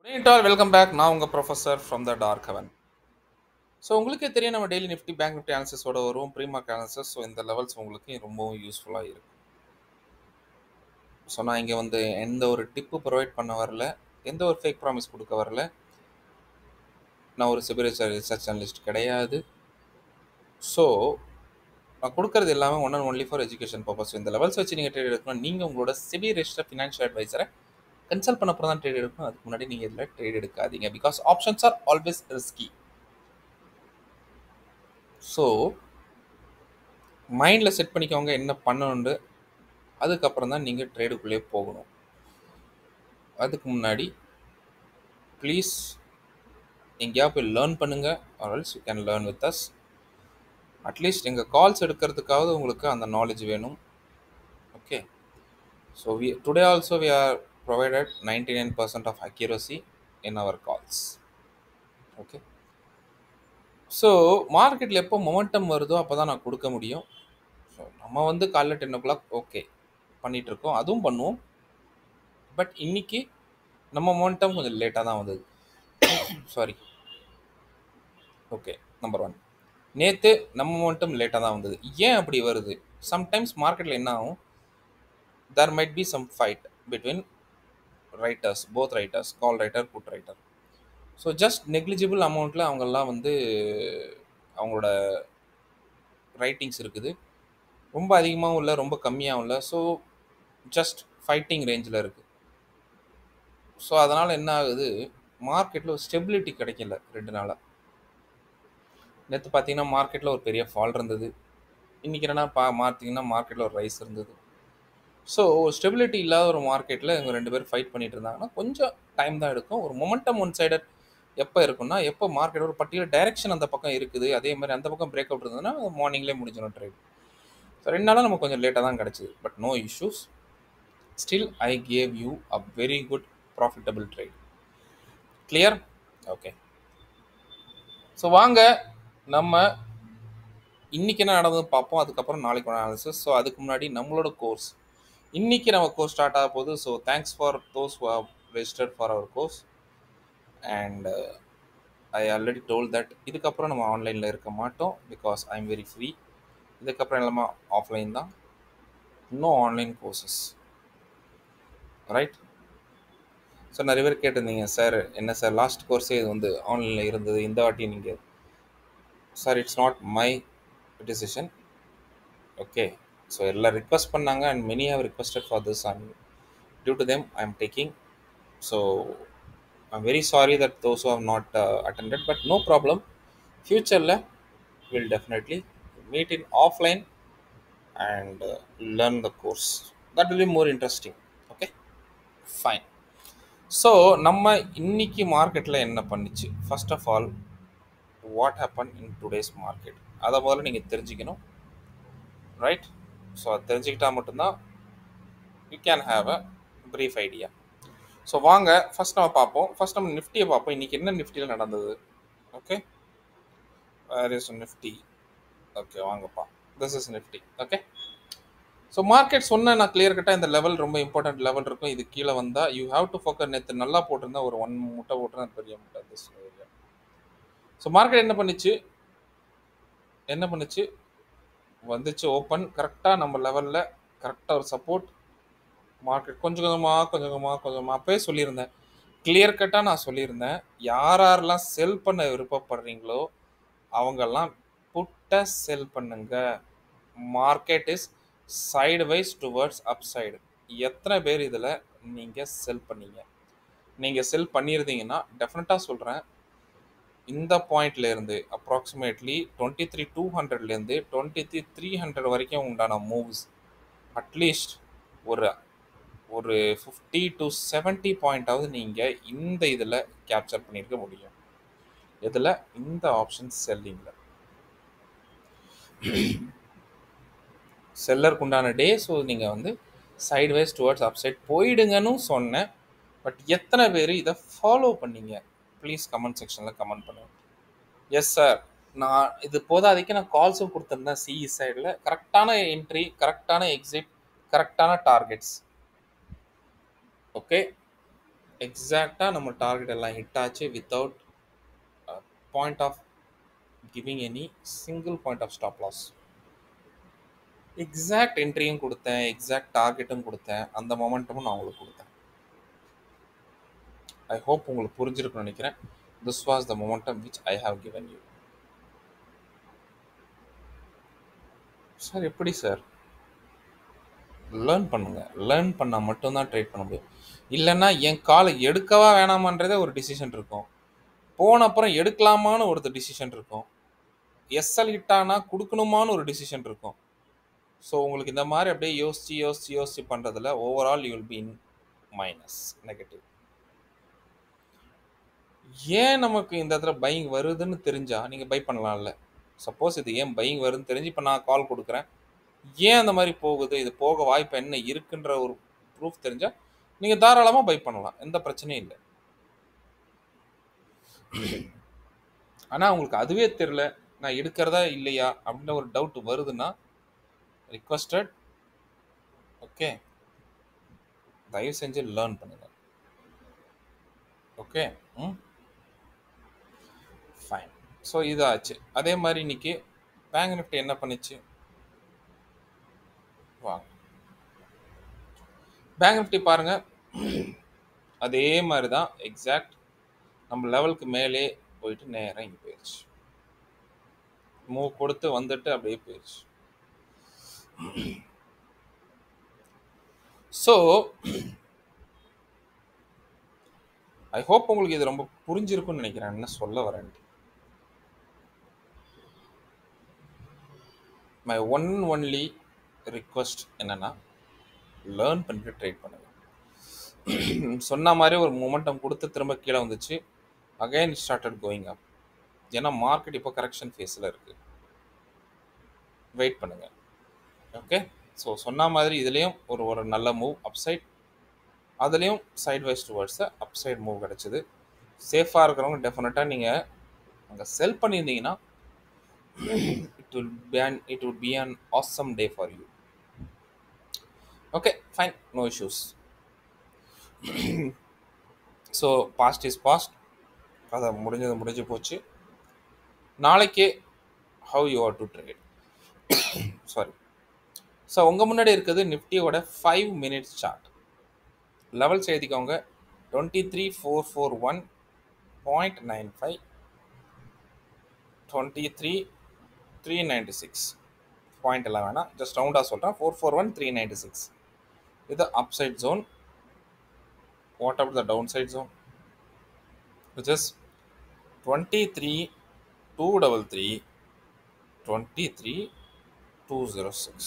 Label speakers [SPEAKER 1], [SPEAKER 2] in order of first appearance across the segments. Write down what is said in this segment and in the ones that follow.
[SPEAKER 1] Good evening all, welcome back. நான் உங்கள் professor from the dark heaven. So உங்களுக்கே தெரியும், நம்ம டெய்லி நிஃப்டி பேங்க் நிஃப்டி அனாலிசிஸோட வரும் ப்ரீமார்க் அனாலிசிஸ். ஸோ இந்த லெவல்ஸ் உங்களுக்கு ரொம்பவும் யூஸ்ஃபுல்லாக இருக்கும். ஸோ நான் இங்கே வந்து எந்த ஒரு டிப்பு ப்ரொவைட் பண்ண வரல, எந்த ஒரு ஃபேக் ப்ராமிஸ் கொடுக்க வரல. நான் ஒரு சிபில் ரிசர்ச் அனலிஸ்ட் கிடையாது. ஸோ நான் கொடுக்கறது எல்லாமே one and only for education purpose. இந்த லெவல்ஸ் வச்சு நீங்கள் ட்ரேட் எடுக்கணும். நீங்கள் உங்களோட சிபி ரெஜிஸ்டர் ஃபினான்ஷியல் அட்வைசரை கன்சல்ட் பண்ண அப்புறம் தான் ட்ரேட் எடுக்கணும். அதுக்கு முன்னாடி நீங்கள் இதில் ட்ரேட் எடுக்காதீங்க. Because options are always risky. So மைண்டில் செட் பண்ணிக்கோங்க என்ன பண்ணணுண்டு. அதுக்கப்புறம் தான் நீங்கள் ட்ரேடுக்குள்ளே போகணும். அதுக்கு முன்னாடி ப்ளீஸ் எங்கேயா போய் லேர்ன் பண்ணுங்கள். Or else you can learn with us. At least எங்கள் கால்ஸ் எடுக்கிறதுக்காவது உங்களுக்கு அந்த நாலேஜ் வேணும். Okay. So today also we are provided 99% of accuracy in our calls. Okay. So மார்க்கெட்டில் எப்போ மொமெண்டம் வருதோ அப்போ தான் நான் கொடுக்க முடியும். ஸோ நம்ம வந்து காலைல 10 o'clock ஓகே பண்ணிகிட்ருக்கோம், அதுவும் பண்ணுவோம். பட் இன்னைக்கு நம்ம மொமெண்டம் கொஞ்சம் லேட்டாக தான் வந்தது. சாரி. ஓகே. நம்பர் 1, நேற்று நம்ம மொமெண்டம் லேட்டாக தான் வந்தது. ஏன் அப்படி வருது? சம்டைம்ஸ் மார்க்கெட்டில் என்ன ஆகும், there might be some fight between writers, both writers, call writer, put writer. So just negligible அமௌண்ட்டில் அவங்கெல்லாம் வந்து அவங்களோட ரைட்டிங்ஸ் இருக்குது. ரொம்ப அதிகமாகவும் இல்லை, ரொம்ப கம்மியாகவும் இல்லை. ஸோ ஜஸ்ட் ஃபைட்டிங் ரேஞ்சில் இருக்குது. ஸோ அதனால் என்ன ஆகுது, மார்க்கெட்டில் ஒரு ஸ்டெபிலிட்டி கிடைக்கல 2 நாளாக. நேற்று பார்த்தீங்கன்னா மார்க்கெட்டில் ஒரு பெரிய ஃபால் இருந்தது. இன்றைக்கி என்னன்னா பார்த்தீங்கன்னா மார்க்கெட்டில் ஒரு ரைஸ் இருந்தது. ஸோ ஒரு ஸ்டெபிலிட்டி இல்லாத ஒரு மார்க்கெட்டில் இவங்க 2 பேர் ஃபைட் பண்ணிட்டு இருந்தாங்கன்னா கொஞ்சம் டைம் தான் எடுக்கும். ஒரு மொமெண்டம் ஒன் சைடட் எப்போ இருக்குன்னா, எப்போ மார்க்கெட் ஒரு பர்டிகுலர் டைரெக்ஷன் அந்த பக்கம் இருக்குது, அதே மாதிரி அந்த பக்கம் பிரேக் அவுட் இருந்ததுன்னா மார்னிங்லேயே முடிஞ்சிடும் ட்ரேட். ஸோ 2 நாளாக நமக்கு கொஞ்சம் லேட்டாக தான் கிடச்சிது. But no issues. Still I gave you a very good profitable trade. Clear? Okay. So வாங்க நம்ம இன்றைக்கி என்ன நடந்தது பார்ப்போம். அதுக்கப்புறம் நாளைக்கு அனாலிசிஸ். ஸோ அதுக்கு முன்னாடி நம்மளோட கோர்ஸ், இன்றைக்கி நம்ம கோர்ஸ் ஸ்டார்ட் ஆக போகுது. So thanks for those who have registered for our course. And I already told that இதுக்கப்புறம் நம்ம ஆன்லைனில் இருக்க மாட்டோம். Because I am very free. இதுக்கப்புறம் எல்லாமே ஆஃப்லைன் தான். No online courses. Right? So நிறைய பேர் கேட்டிருந்தீங்க, சார் என்ன சார் லாஸ்ட் கோர்ஸே இது வந்து ஆன்லைனில் இருந்தது, இந்த வாட்டி நீங்கள். Sir it's not my decision. Okay. So எல்லாம் ரிக்வஸ்ட் பண்ணாங்க and many have requested for this and due to them I am taking. So I am very sorry that those who have not attended. But no problem. ஃப்யூச்சரில் will definitely meet in offline and learn the course. That will be more interesting. Okay, fine. So நம்ம இன்னைக்கு மார்க்கெட்டில் என்ன பண்ணிச்சு, first of all what happen in today's market, அதை முதல்ல நீங்கள் தெரிஞ்சுக்கணும். ரைட்? ஸோ அதை தெரிஞ்சுக்கிட்டா மட்டும்தான் you can have a brief idea. So வாங்க ஃபர்ஸ்ட் நம்ம பார்ப்போம். ஃபர்ஸ்ட் நம்ம நிஃப்டியை பார்ப்போம். இன்னைக்கு என்ன நிஃப்டியில் நடந்தது. Okay, where is Nifty? Okay வாங்கப்பா, this is Nifty. Okay. So market சொன்ன நான் கிளியர் கட்டாக இந்த லெவல் ரொம்ப இம்பார்ட்டன்ட் லெவல் இருக்கும். இது கீழே வந்தால் யூ ஹாவ் டு ஃபோக்கஸ். நேற்று நல்லா போட்டிருந்தா ஒரு 1 முட்டை போட்டிருந்தா பெரிய முட்டை திஸ் ஏரியா. ஸோ மார்க்கெட் என்ன பண்ணுச்சு வந்துச்சு ஓப்பன் கரெக்டாக நம்ம லெவலில், கரெக்டாக ஒரு சப்போர்ட். மார்க்கெட் கொஞ்சம் கொஞ்சமாக அப்போயே சொல்லியிருந்தேன், கிளியர் கட்டாக நான் சொல்லியிருந்தேன், யாரெல்லாம் செல் பண்ண விருப்பப்படுறீங்களோ அவங்கெல்லாம் புட்டை செல் பண்ணுங்க. Market is side wise towards up side. எத்தனை பேர் இதில் நீங்கள் செல் பண்ணீங்க? நீங்கள் செல் பண்ணியிருந்தீங்கன்னா டெஃபினட்டாக சொல்கிறேன், இந்த பாயிண்ட்லேருந்து அப்ராக்சிமேட்லி 23,200லேருந்து 23,300 வரைக்கும் உண்டான மூவ்ஸ் அட்லீஸ்ட் ஒரு ஒரு 50 to 70 பாயிண்டாவது நீங்கள் இந்த இதில் கேப்சர் பண்ணியிருக்க முடியும். இதில் இந்த ஆப்ஷன் செல்லிங்கில் செல்லருக்கு உண்டான டே. ஸோ நீங்கள் வந்து சைட் வைஸ் டுவர்ட்ஸ் அப்சைட் போயிடுங்கன்னு சொன்னேன். பட் எத்தனை பேர் இதை ஃபாலோ பண்ணீங்க? ப்ளீஸ் கமெண்ட் செக்ஷனில் கமெண்ட் பண்ணுங்க. எஸ் சார், நான் இது போதாதைக்கு நான் கால்ஸும் கொடுத்துருந்தேன். சிஇ சைடில் கரெக்டான என்ட்ரி, கரெக்டான எக்ஸிட், கரெக்டான டார்கெட்ஸ். ஓகே, எக்ஸாக்டா நம்ம டார்கெட் எல்லாம் ஹிட் ஆச்சு without point of giving any single point of stop loss. Exact என்ட்ரியும் கொடுத்தேன், எக்ஸாக்ட் டார்கெட்டும் கொடுத்தேன், அந்த மொமெண்டமும் நான் உங்களுக்கு கொடுத்தேன். ஐ ஹோப் உங்களுக்கு புரிஞ்சிருக்கும்னு நினைக்கிறேன். This was the momentum which I have given you. Sir எப்படி சார்? லேர்ன் பண்ணுங்க. லேர்ன் பண்ணால் மட்டும்தான் ட்ரேட் பண்ண முடியும். இல்லைன்னா என் காலை எடுக்கவா வேணாமான்றதே ஒரு டிசிஷன் இருக்கும். போன அப்புறம் எடுக்கலாமான்னு ஒரு டிசிஷன் இருக்கும். எஸ்எல் ஹிட் ஆனால் கொடுக்கணுமான்னு ஒரு டிசிஷன் இருக்கும். ஸோ உங்களுக்கு இந்த மாதிரி அப்படியே யோசிச்சு பண்ணுறதுல overall you will be in minus, negative. ஏன் நமக்கு இந்த இடத்துல பையிங் வருதுன்னு தெரிஞ்சா நீங்கள் பை பண்ணலாம்ல. சப்போஸ் இது ஏன் பையிங் வருதுன்னு தெரிஞ்சு இப்போ நான் கால் கொடுக்குறேன், ஏன் அந்த மாதிரி போகுது, இது போக வாய்ப்பு என்ன இருக்குன்ற ஒரு ப்ரூஃப் தெரிஞ்சால் நீங்கள் தாராளமாக பை பண்ணலாம், எந்த பிரச்சனையும் இல்லை. ஆனால் உங்களுக்கு அதுவே தெரியல, நான் எடுக்கிறதா இல்லையா அப்படின்ற ஒரு டவுட் வருதுன்னா ரிக்வஸ்டட், ஓகே, தயவு செஞ்சு லேர்ன் பண்ணுங்க. Okay, fine. ஸோ இதாச்சு. அதே மாதிரி இன்னைக்கு பேங்க் நிஃப்டி என்ன பண்ணிச்சு வாங்க. பேங்க் நிஃப்டி பாருங்க, அதே மாதிரி தான் எக்ஸாக்ட் நம்ம லெவலுக்கு மேலே போயிட்டு நேராக இங்கே போயிடுச்சு. மூவ் கொடுத்து வந்துட்டு அப்படியே போயிடுச்சு. ஸோ ஐ ஹோப் உங்களுக்கு இது ரொம்ப புரிஞ்சிருக்கும்னு நினைக்கிறேன் என்ன சொல்ல வரேன். மை ஒன்லி ரிக்வஸ்ட் என்னன்னா, லேர்ன் பண்ணிட்டு ட்ரேட் பண்ணுங்க. சொன்ன மாதிரி ஒரு மொமெண்டம் கொடுத்து திரும்ப கீழே வந்துச்சு, அகைன் ஸ்டார்டட் கோயிங் அப். ஏன்னா மார்க்கெட் இப்போ கரெக்ஷன் ஃபேஸில் இருக்குது, வெயிட் பண்ணுங்க. ஓகே, ஸோ சொன்ன மாதிரி இதுலேயும் ஒரு நல்ல மூவ் அப்சைட், அதுலேயும் side wise towards upside move கிடச்சிது. சேஃபாக இருக்கிறவங்க டெஃபினட்டாக நீங்கள் அங்கே செல் பண்ணியிருந்தீங்கன்னா it would be an awesome day for you. Okay, fine, no issues. So past is past, அதை முடிஞ்சு போச்சு. நாளைக்கே how you are to trade. Sorry. So உங்கள் முன்னாடி இருக்குது நிஃப்டியோட 5 minutes சார்ட். லெவல்ஸ் எழுதிக்கோங்க, 23,441.95, 23,396 பாயிண்ட் எல்லாம் வேணாம், ஜஸ்ட் ரவுண்டாக சொல்கிறேன், 441,396. இது upside zone. What about the down side zone, which is 23,233, 23,206.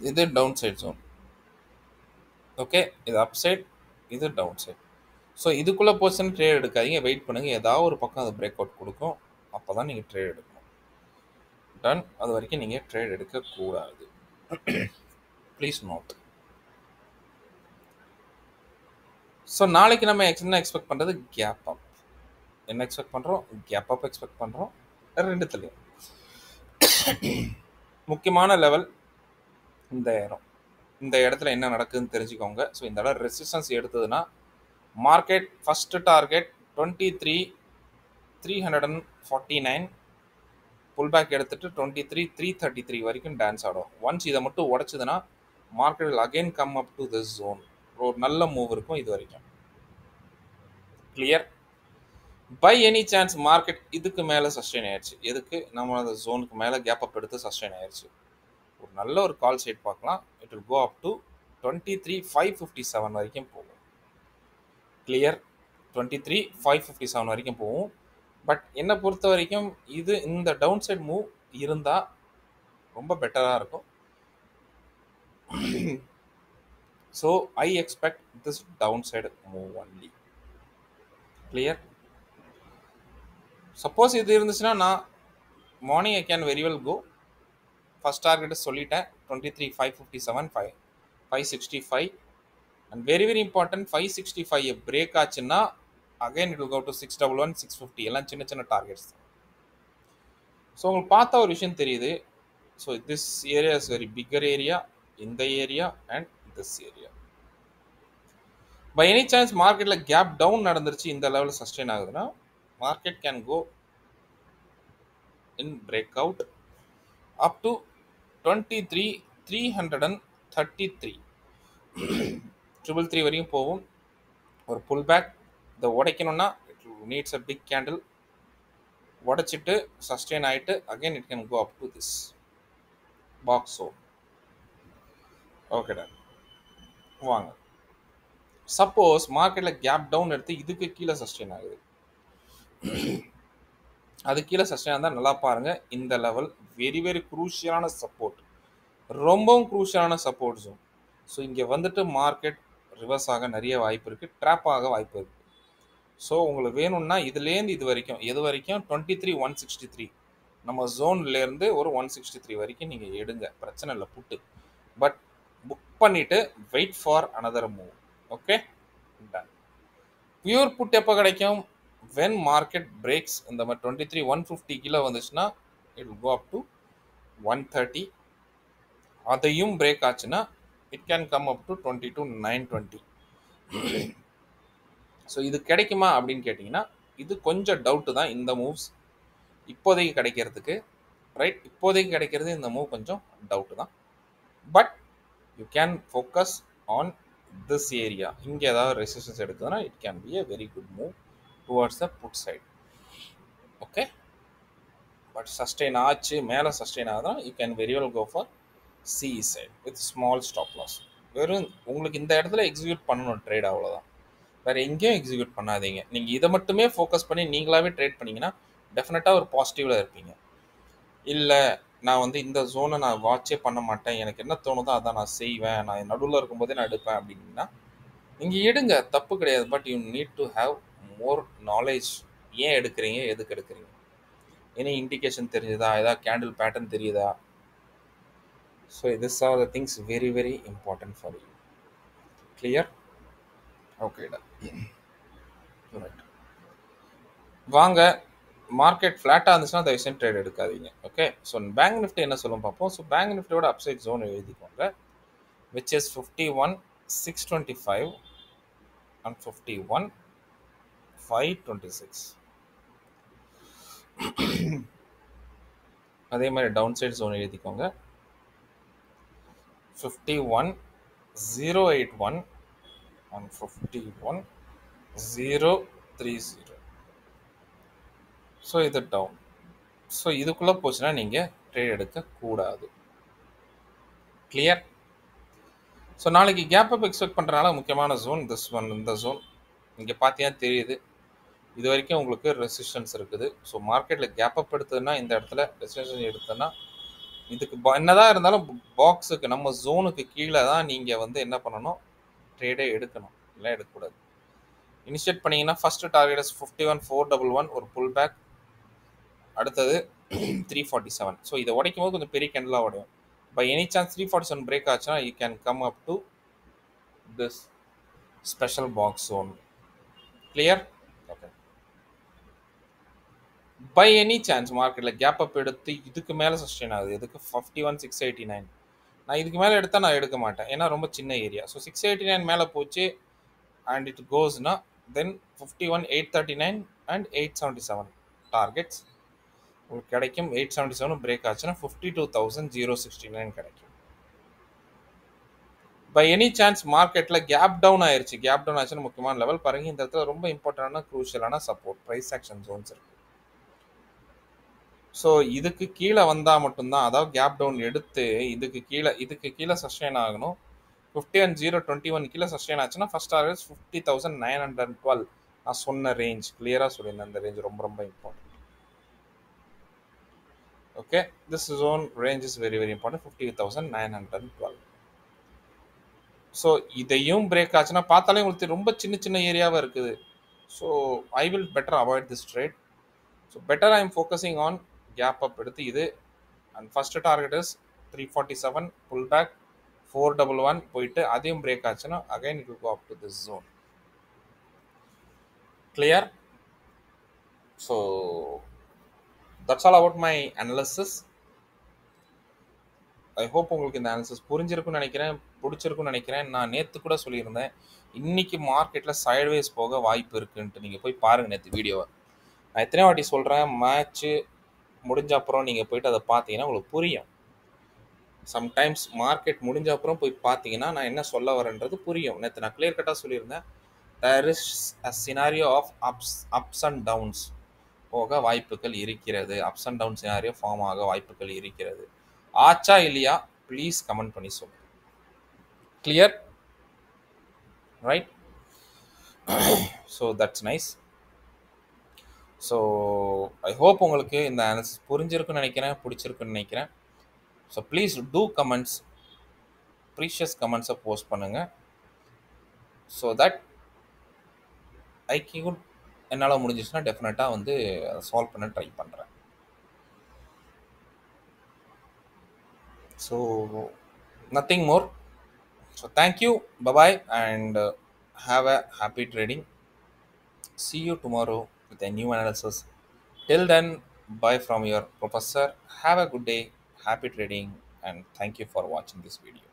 [SPEAKER 1] இது டவுன் சைட் ஜோன். ஓகே, இது அப்சைட், இது டவுன் சைட். ஸோ இதுக்குள்ளே போச்சுன்னு ட்ரேட் எடுக்காதீங்க, வெயிட் பண்ணுங்கள், ஏதாவது ஒரு பக்கம் அது பிரேக் அவுட் கொடுக்கும், அப்போ தான் நீங்கள் ட்ரேட் எடுக்கணும். டன், அது வரைக்கும் நீங்கள் ட்ரேட் எடுக்கக்கூடாது. Please note. ஸோ நாளைக்கு நம்ம என்ன எக்ஸ்பெக்ட் பண்ணுறது, கேப் அப். என்ன எக்ஸ்பெக்ட் பண்ணுறோம், கேப் அப் எக்ஸ்பெக்ட் பண்ணுறோம். ரெண்டுத்துலையும் முக்கியமான லெவல் இந்த இடத்துல என்ன நடக்குதுன்னு தெரிஞ்சுக்கோங்க. ஸோ இந்த இடம் ரெசிஸ்டன்ஸ் எடுத்ததுன்னா market first target 23,349, pull back எடுத்துட்டு 23,333 வரைக்கும் டான்ஸ் ஆடும். ஒன்ஸ் இதை மட்டும் உடச்சதுன்னா market will again come up to this zone. ஒரு நல்ல மூவ் இருக்கும் இது வரைக்கும். Clear? By any chance market இதுக்கு மேலே சஸ்டெயின் ஆயிடுச்சு, எதுக்கு நம்ம அந்த ஜோனுக்கு மேலே கேப் அப் எடுத்து சஸ்டெயின் ஆயிடுச்சு, ஒரு நல்ல ஒரு கால் சைட் பார்க்கலாம். It will go up to 23,557 வரைக்கும் போகும். கிளியர்? 23,557 வரைக்கும் போகும். பட் என்னை பொறுத்த வரைக்கும் இது இந்த டவுன் சைட் மூவ் இருந்தால் ரொம்ப பெட்டராக இருக்கும். So I expect this down side move only. Clear? Suppose இது இருந்துச்சுன்னா நான் morning I can very well go. First target சொல்லிட்டேன், 23,557, 565. And very very important, 565 break ஆச்சுன்னா again it will go to 611, 650. எல்லாம் சின்ன சின்ன டார்கெட்ஸ். ஸோ உங்களுக்கு பார்த்தா ஒரு விஷயம் தெரியுது. So this area is very bigger area, இந்த area and this area. By any chance மார்க்கெட்ல கேப் டவுன் நடந்துருச்சு, இந்த லெவல் சஸ்டெயின் ஆகுதுன்னா market can go in break out up to 23,333 333 வரையும் போகும். ஒரு புல் பேக் இதை உடைக்கணும்னா it needs a big candle. உடைச்சிட்டு சஸ்டெயின் ஆயிட்டு again it can go up to this box. Okay done. வாங்க, சப்போஸ் மார்க்கெட்ல கேப் டவுன் எடுத்து இதுக்கு கீழே சஸ்டெயின் ஆகுது, அது கீழே சஸ்டெயின் ஆகுதா நல்லா பாருங்க. இந்த லெவல் வெரி வெரி குரூஷியலான சப்போர்ட், ரொம்பவும் குரூஷியலான சப்போர்ட் ஜோன். ஸோ இங்கே வந்துட்டு மார்க்கெட் ரிவர்ஸ் ஆக நிறைய வாய்ப்பு இருக்குது, ட்ராப் ஆக வாய்ப்பு இருக்குது. ஸோ உங்களுக்கு வேணும்னா இதுலேருந்து இது வரைக்கும் எது வரைக்கும் 23,163 நம்ம ஜோன்லேருந்து ஒரு 163 வரைக்கும் நீங்கள் எடுங்க, பிரச்சனை இல்லை புட்டு. பட் புக் பண்ணிவிட்டு wait for another move. Okay done. Pure put எப்போ கிடைக்கும்? வென் மார்க்கெட் பிரேக்ஸ் இந்த மாதிரி 23,150 கீழே வந்துச்சுன்னா it will go up to 130. அதையும் பிரேக் ஆச்சுன்னா it can come up to 22,920. So இது கிடைக்குமா அப்படின்னு கேட்டிங்கன்னா இது கொஞ்சம் டவுட்டு தான். இந்த மூவ்ஸ் இப்போதைக்கு கிடைக்கிறதுக்கு, ரைட், இப்போதைக்கு கிடைக்கிறது இந்த மூவ் கொஞ்சம் டவுட்டு தான். But you can focus on this area. இங்கே ஏதாவது ரெசிஸ்டன்ஸ் எடுக்குதுன்னா it can be a very good move towards the put side. Okay, but sustain ஆச்சு, மேலே சஸ்டெயின் ஆகுதுன்னா you can very well go for CE side with small stop loss. வெறும் உங்களுக்கு இந்த இடத்துல எக்ஸிக்யூட் பண்ணணும் ட்ரேட், அவ்வளோதான். வேறு எங்கேயும் எக்ஸிக்யூட் பண்ணாதீங்க. நீங்கள் இதை மட்டுமே ஃபோக்கஸ் பண்ணி நீங்களாகவே ட்ரேட் பண்ணிங்கன்னா டெஃபினட்டாக ஒரு பாசிட்டிவில் இருப்பீங்க. இல்லை நான் வந்து இந்த ஜோனை நான் வாட்சே பண்ண மாட்டேன், எனக்கு என்ன தோணுதோ அதான் நான் செய்வேன், நான் நடுவில் இருக்கும்போதே நான் எடுப்பேன் அப்படின்னா நீங்கள் எடுங்க, தப்பு கிடையாது. But you need to have more knowledge. ஏன் எடுக்கிறீங்க, எதுக்கு எடுக்கிறீங்க, எனி இண்டிகேஷன் தெரியுதா, ஏதாவது கேண்டில் பேட்டர்ன் தெரியுதா? So this R the things very very important for you. Clear? ஓகேடா. ரைட், வாங்க. மார்க்கெட் ஃப்ளாட்டாக இருந்துச்சுன்னா தயவு செஞ்சு ட்ரேட் எடுக்காதீங்க. ஓகே, ஸோ பேங்க் நிஃப்டி என்ன சொல்லும் பார்ப்போம். ஸோ பேங்க் நிஃப்டியோட அப்சைட் ஜோன் எழுதிக்கோங்க, விச் இஸ் 51,625 and 51,526. அதே மாதிரி டவுன் சைட் ஜோன் எழுதிக்கோங்க, 51,081 and 51,030. ஸோ இது டவுன். ஸோ இதுக்குள்ளே போச்சுன்னா நீங்கள் ட்ரேட் எடுக்கக்கூடாது. கிளியர்? ஸோ நாளைக்கு கேப் அப் எக்ஸ்பெக்ட் பண்ணுறதுனால முக்கியமான ஜோன் திஸ் ஒன். இந்த ஜோன் இங்கே பார்த்தீங்கன்னா தெரியுது, இது வரைக்கும் உங்களுக்கு ரெசிஸ்டன்ஸ் இருக்குது. ஸோ மார்க்கெட்டில் கேப் அப் எடுத்ததுன்னா இந்த இடத்துல ரெசிஸ்டன்ஸ் எடுத்ததுன்னா இதுக்கு என்னதான் இருந்தாலும் பாக்ஸுக்கு நம்ம ஜோனுக்கு கீழே தான் நீங்கள் வந்து என்ன பண்ணணும், ட்ரேடே எடுக்கணும், இல்லை எடுக்கக்கூடாது. இனிஷியேட் பண்ணிங்கன்னா ஃபஸ்ட்டு டார்கெட் 51,411 ஒரு புல் பேக், அடுத்தது 347. ஸோ இதை உடைக்கும் போது கொஞ்சம் பெரிய கேண்டலாக உடையும். பை எனி சான்ஸ் 347 பிரேக் ஆச்சுன்னா you can come up to this special box zone. Clear? Okay. By any chance மார்க்கெட்டில் கேப் அப் எடுத்து இதுக்கு மேலே சஸ்டெயின் ஆகுது, இதுக்கு 51,689. நான் இதுக்கு மேலே எடுத்தால் நான் எடுக்க மாட்டேன், ஏன்னா ரொம்ப சின்ன ஏரியா. ஸோ 689 மேலே போச்சு அண்ட் இட் கோஸ்னா தென் 51,839 அண்ட் 877 டார்கெட்ஸ் உங்களுக்கு கிடைக்கும். 877 பிரேக் ஆச்சுன்னா 52,069 கிடைக்கும். பை எனி சான்ஸ் மார்க்கெட்டில் கேப் டவுன் ஆயிடுச்சு, கேப் டவுன் ஆச்சுன்னா முக்கியமான லெவல் பாருங்க, இந்த இடத்துல ரொம்ப இம்பார்ட்டண்டான குரூஷியலான சப்போர்ட் ப்ரைஸ் ஆக்ஷன் ஜோன்ஸ் இருக்கு. ஸோ இதுக்கு கீழே வந்தால் மட்டும்தான், அதாவது கேப் டவுன் எடுத்து இதுக்கு கீழே சஸ்டெயின் ஆகணும். 51,021 கீழே சஸ்டெயின் ஆச்சுன்னா ஃபர்ஸ்ட் டார்கெட் 50,912. நான் சொன்ன ரேஞ்ச் கிளியராக சொல்லியிருந்தேன், அந்த ரேஞ்ச் ரொம்ப ரொம்ப important. Okay, this zone range is very very important, 50,912. So இதையும் பிரேக் ஆச்சுன்னா பார்த்தாலே உங்களுக்கு ரொம்ப சின்ன சின்ன ஏரியாவாக இருக்குது. So I will better avoid this trade. So better I am focusing on gap up எடுத்து இது. And first target is 347 pull back 411 போயிட்டு அதையும் பிரேக் ஆச்சுன்னா again it will go up to this zone. Clear? So that's all about my analysis. I hope உங்களுக்கு இந்த analysis புரிஞ்சிருக்குன்னு நினைக்கிறேன். புடிச்சிருக்கும்னு நெனைக்கிறேன். நான் நேத்து கூட சொல்லியிருந்தேன். இன்னைக்கு மார்க்கெட்ல சைட்வேஸ் போக வாய்ப்பு இருக்குன்ட்டு. நீங்க போய் பாருங்க நேத்து வீடியோவ. நான் எத்தனையோ வாட்டி சொல்றேன், மேட்ச்சு முடிஞ்ச அப்புறம் நீங்க போயிட்டு அத பார்த்தீங்கன்னா உங்களுக்கு புரியும். சம்டைம்ஸ் மார்க்கெட் முடிஞ்ச அப்புறம் போய் பார்த்தீங்கன்னா, நான் என்ன சொல்ல வரேன்றது புரியும். நேத்து நான் கிளியர் கட்டா சொல்லியிருந்தேன். There is a scenario of ups and downs போக வாய்ப்புகள் இருக்கிறது. Ups and down scenario form ஆக வாய்ப்புகள் இருக்கிறது. ஆச்சா இல்லையா? ப்ளீஸ் கமெண்ட் பண்ணி சொல்லுங்க. Clear? Right? So that's nice. So I hope உங்களுக்கு இந்த அனாலிசிஸ் புரிஞ்சிருக்குன்னு நெனைக்கிறேன், புடிச்சிருக்குன்னு நெனைக்கிறேன். So please do comments, precious கமெண்ட்ஸை போஸ்ட் பண்ணுங்க. ஸோ தட் ஐ கேன் என்னால முடிஞ்சிச்சுன்னா டெஃபினட்டா வந்து அத சால்வ் பண்ண ட்ரை பண்றேன். So nothing more. So thank you. பை-பாய் and have a happy trading. See you tomorrow with a new analysis. Till then, bye from your professor. Have a good day, happy trading, and thank you for watching this video.